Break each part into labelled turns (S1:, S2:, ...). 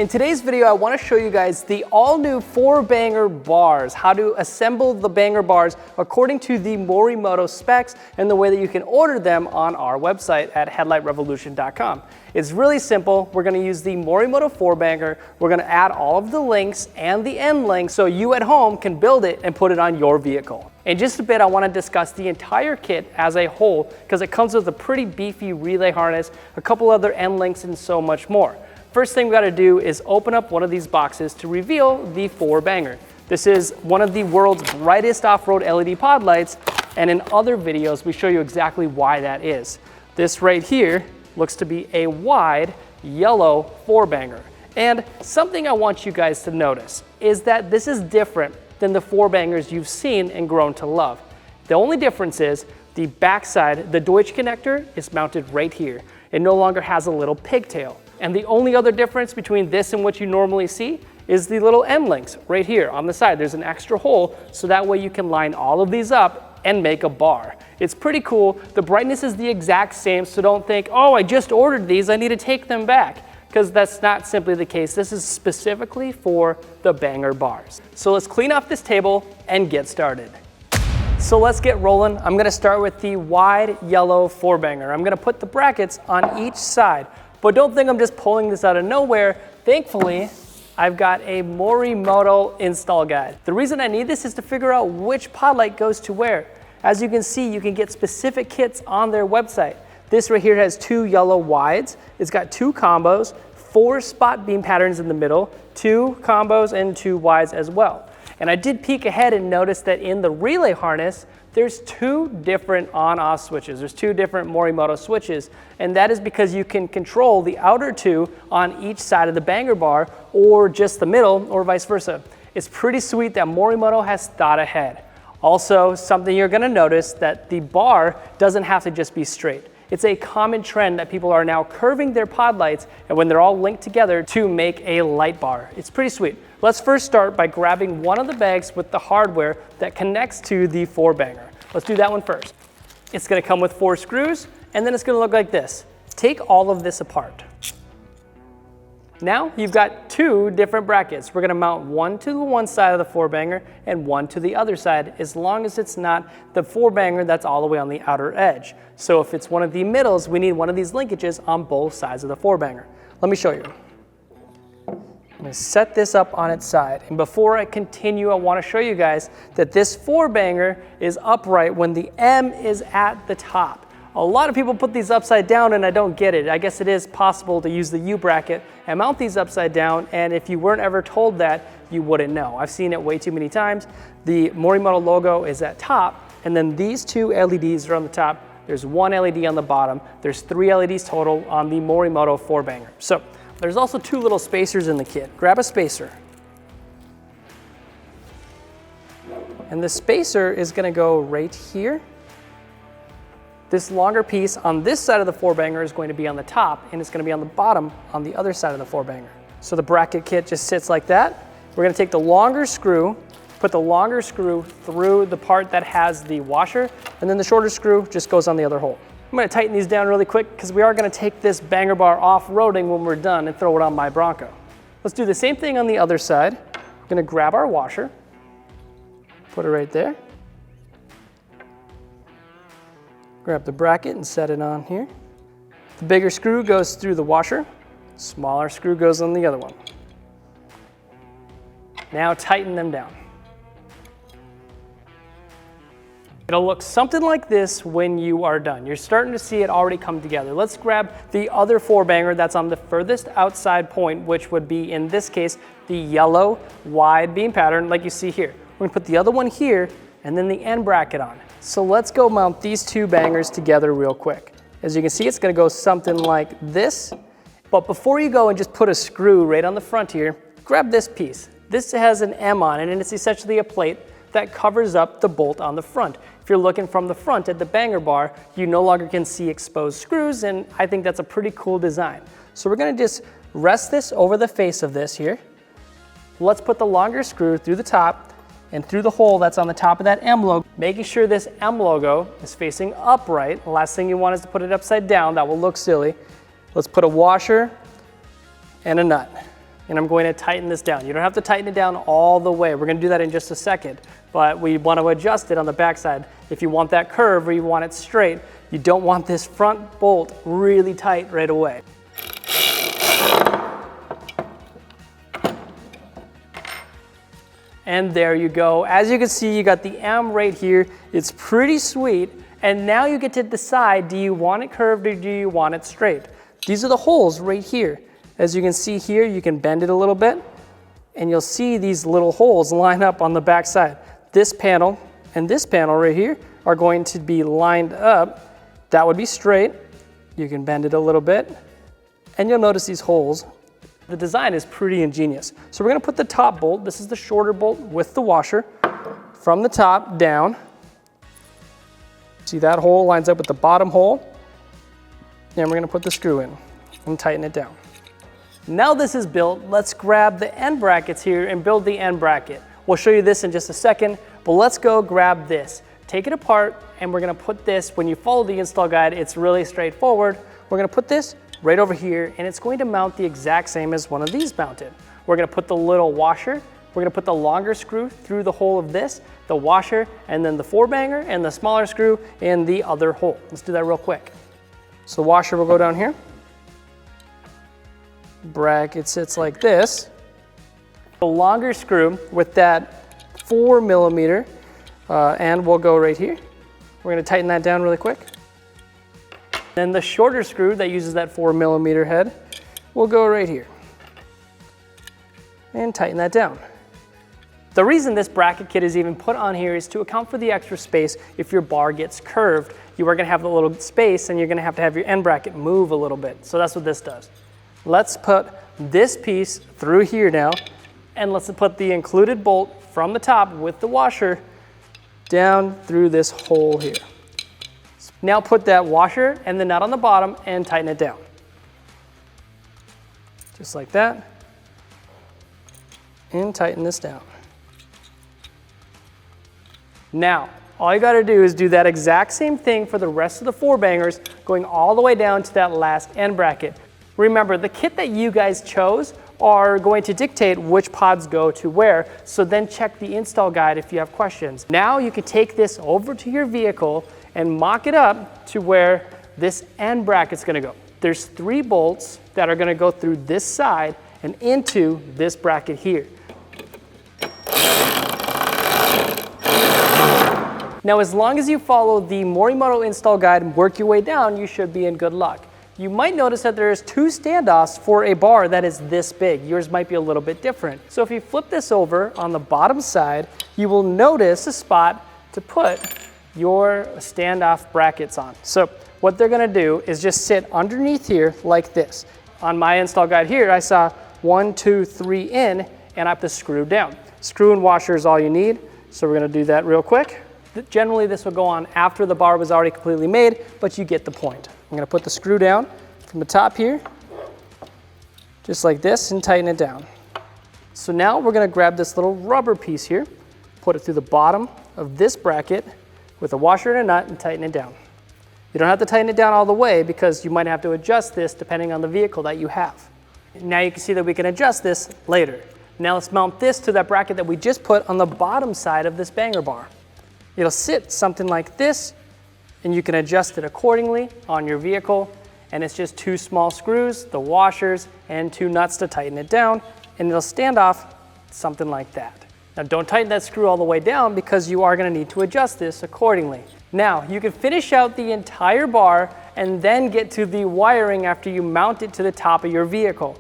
S1: In today's video, I want to show you guys the all-new 4Banger bars, how to assemble the banger bars according to the Morimoto specs and the way that you can order them on our website at headlightrevolution.com. It's really simple. We're going to use the Morimoto 4Banger. We're going to add all of the links and the end links so you at home can build it and put it on your vehicle. In just a bit, I want to discuss the entire kit as a whole because it comes with a pretty beefy relay harness, a couple other end links, and so much more. First thing we got to do is open up one of these boxes to reveal the 4Banger. This is one of the world's brightest off-road LED pod lights, and in other videos we show you exactly why that is. This right here looks to be a wide yellow 4Banger. And something I want you guys to notice is that this is different than the 4Bangers you've seen and grown to love. The only difference is the backside, the Deutsch connector, is mounted right here. It no longer has a little pigtail. And the only other difference between this and what you normally see is the little end links right here on the side. There's an extra hole, so that way you can line all of these up and make a bar. It's pretty cool. The brightness is the exact same, so don't think, oh, I just ordered these, I need to take them back, because that's not simply the case. This is specifically for the banger bars. So let's clean off this table and get started. So let's get rolling. I'm gonna start with the wide yellow 4Banger. I'm gonna put the brackets on each side. But don't think I'm just pulling this out of nowhere. Thankfully, I've got a Morimoto install guide. The reason I need this is to figure out which pod light goes to where. As you can see, you can get specific kits on their website. This right here has 2 yellow wides. It's got 2 combos, 4 spot beam patterns in the middle, 2 combos and 2 wides as well. And I did peek ahead and notice that in the relay harness, there's 2 different on-off switches. There's 2 different Morimoto switches, and that is because you can control the outer 2 on each side of the banger bar, or just the middle, or vice versa. It's pretty sweet that Morimoto has thought ahead. Also, something you're gonna notice that the bar doesn't have to just be straight. It's a common trend that people are now curving their pod lights, and when they're all linked together to make a light bar. It's pretty sweet. Let's first start by grabbing one of the bags with the hardware that connects to the 4Banger. Let's do that one first. It's gonna come with 4 screws, and then it's gonna look like this. Take all of this apart. Now you've got 2 different brackets. We're gonna mount one to the one side of the 4Banger and one to the other side, as long as it's not the 4Banger that's all the way on the outer edge. So if it's one of the middles, we need one of these linkages on both sides of the 4Banger. Let me show you. I'm gonna set this up on its side. And before I continue, I wanna show you guys that this 4Banger is upright when the M is at the top. A lot of people put these upside down and I don't get it. I guess it is possible to use the U bracket and mount these upside down, and if you weren't ever told that, you wouldn't know. I've seen it way too many times. The Morimoto logo is at top, and then these 2 LEDs are on the top. There's 1 LED on the bottom. There's 3 LEDs total on the Morimoto 4Banger. So there's also 2 little spacers in the kit. Grab a spacer. And the spacer is gonna go right here. This longer piece on this side of the 4Banger is going to be on the top, and it's gonna be on the bottom on the other side of the 4Banger. So the bracket kit just sits like that. We're gonna take the longer screw, put the longer screw through the part that has the washer, and then the shorter screw just goes on the other hole. I'm gonna tighten these down really quick because we are gonna take this banger bar off-roading when we're done and throw it on my Bronco. Let's do the same thing on the other side. We're gonna grab our washer, put it right there. Grab the bracket and set it on here. The bigger screw goes through the washer, smaller screw goes on the other one. Now tighten them down. It'll look something like this when you are done. You're starting to see it already come together. Let's grab the other 4Banger that's on the furthest outside point, which would be, in this case, the yellow wide beam pattern like you see here. We're gonna put the other one here and then the end bracket on. So let's go mount these 2 bangers together real quick. As you can see, it's gonna go something like this. But before you go and just put a screw right on the front here, grab this piece. This has an M on it, and it's essentially a plate that covers up the bolt on the front. If you're looking from the front at the banger bar, you no longer can see exposed screws, and I think that's a pretty cool design. So we're gonna just rest this over the face of this here. Let's put the longer screw through the top and through the hole that's on the top of that M logo, making sure this M logo is facing upright. The last thing you want is to put it upside down. That will look silly. Let's put a washer and a nut. and I'm going to tighten this down. You don't have to tighten it down all the way. We're gonna do that in just a second, but we want to adjust it on the backside. If you want that curve or you want it straight, you don't want this front bolt really tight right away. And there you go. As you can see, you got the M right here. It's pretty sweet. And now you get to decide, do you want it curved or do you want it straight? These are the holes right here. As you can see here, you can bend it a little bit and you'll see these little holes line up on the back side. This panel and this panel right here are going to be lined up. That would be straight. You can bend it a little bit and you'll notice these holes. The design is pretty ingenious. So we're gonna put the top bolt, this is the shorter bolt with the washer, from the top down. See that hole lines up with the bottom hole. And we're gonna put the screw in and tighten it down. Now this is built, let's grab the end brackets here and build the end bracket. We'll show you this in just a second, but let's go grab this. Take it apart and we're gonna put this, when you follow the install guide, it's really straightforward. We're gonna put this right over here and it's going to mount the exact same as one of these mounted. We're gonna put the little washer, we're gonna put the longer screw through the hole of this, the washer, and then the 4-banger and the smaller screw in the other hole. Let's do that real quick. So the washer will go down here. Bracket sits like this. The longer screw with that 4mm and will go right here. We're gonna tighten that down really quick. Then the shorter screw that uses that 4mm head will go right here. And tighten that down. The reason this bracket kit is even put on here is to account for the extra space if your bar gets curved. You are gonna have a little space and you're gonna have your end bracket move a little bit. So that's what this does. Let's put this piece through here now, and let's put the included bolt from the top with the washer down through this hole here. Now put that washer and the nut on the bottom and tighten it down. Just like that. And tighten this down. Now, all you gotta do is do that exact same thing for the rest of the 4-bangers, going all the way down to that last end bracket. Remember, the kit that you guys chose are going to dictate which pods go to where, so then check the install guide if you have questions. Now you can take this over to your vehicle and mock it up to where this end bracket's gonna go. There's 3 bolts that are gonna go through this side and into this bracket here. Now, as long as you follow the Morimoto install guide and work your way down, you should be in good luck. You might notice that there's 2 standoffs for a bar that is this big. Yours might be a little bit different. So if you flip this over on the bottom side, you will notice a spot to put your standoff brackets on. So what they're gonna do is just sit underneath here like this. On my install guide here, I saw 1, 2, 3 in, and I have to screw down. Screw and washer is all you need. So we're gonna do that real quick. Generally, this will go on after the bar was already completely made, but you get the point. I'm gonna put the screw down from the top here, just like this, and tighten it down. So now we're gonna grab this little rubber piece here, put it through the bottom of this bracket with a washer and a nut and tighten it down. You don't have to tighten it down all the way because you might have to adjust this depending on the vehicle that you have. Now you can see that we can adjust this later. Now let's mount this to that bracket that we just put on the bottom side of this banger bar. It'll sit something like this, and you can adjust it accordingly on your vehicle. And it's just 2 small screws, the washers, and 2 nuts to tighten it down, and it'll stand off something like that. Now don't tighten that screw all the way down because you are gonna need to adjust this accordingly. Now you can finish out the entire bar and then get to the wiring after you mount it to the top of your vehicle.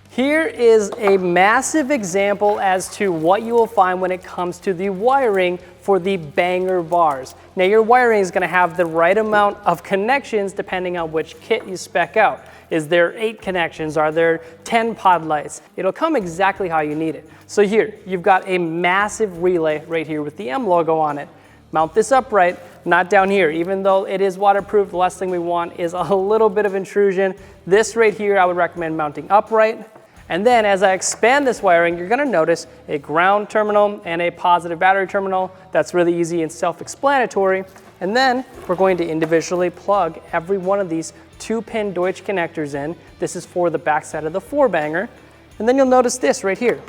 S1: Here is a massive example as to what you will find when it comes to the wiring for the banger bars. Now your wiring is gonna have the right amount of connections depending on which kit you spec out. Is there 8 connections? Are there 10 pod lights? It'll come exactly how you need it. So here, you've got a massive relay right here with the M logo on it. Mount this upright, not down here. Even though it is waterproof, the last thing we want is a little bit of intrusion. This right here, I would recommend mounting upright. And then as I expand this wiring, you're gonna notice a ground terminal and a positive battery terminal. That's really easy and self-explanatory. And then we're going to individually plug every one of these 2-pin Deutsch connectors in. This is for the backside of the 4-banger. And then you'll notice this right here,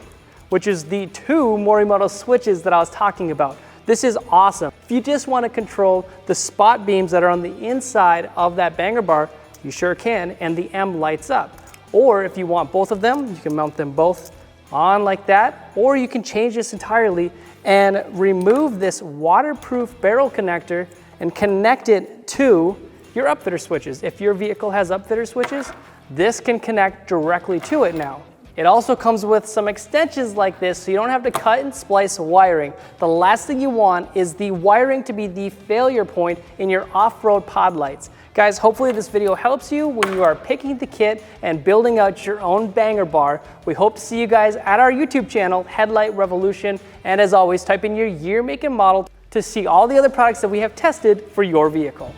S1: which is the 2 Morimoto switches that I was talking about. This is awesome. If you just want to control the spot beams that are on the inside of that banger bar, you sure can, and the M lights up. Or if you want both of them, you can mount them both on like that, or you can change this entirely and remove this waterproof barrel connector and connect it to your upfitter switches. If your vehicle has upfitter switches, this can connect directly to it now. It also comes with some extensions like this, so you don't have to cut and splice wiring. The last thing you want is the wiring to be the failure point in your off-road pod lights. Guys, hopefully this video helps you when you are picking the kit and building out your own banger bar. We hope to see you guys at our YouTube channel, Headlight Revolution. And as always, type in your year, make, and model to see all the other products that we have tested for your vehicle.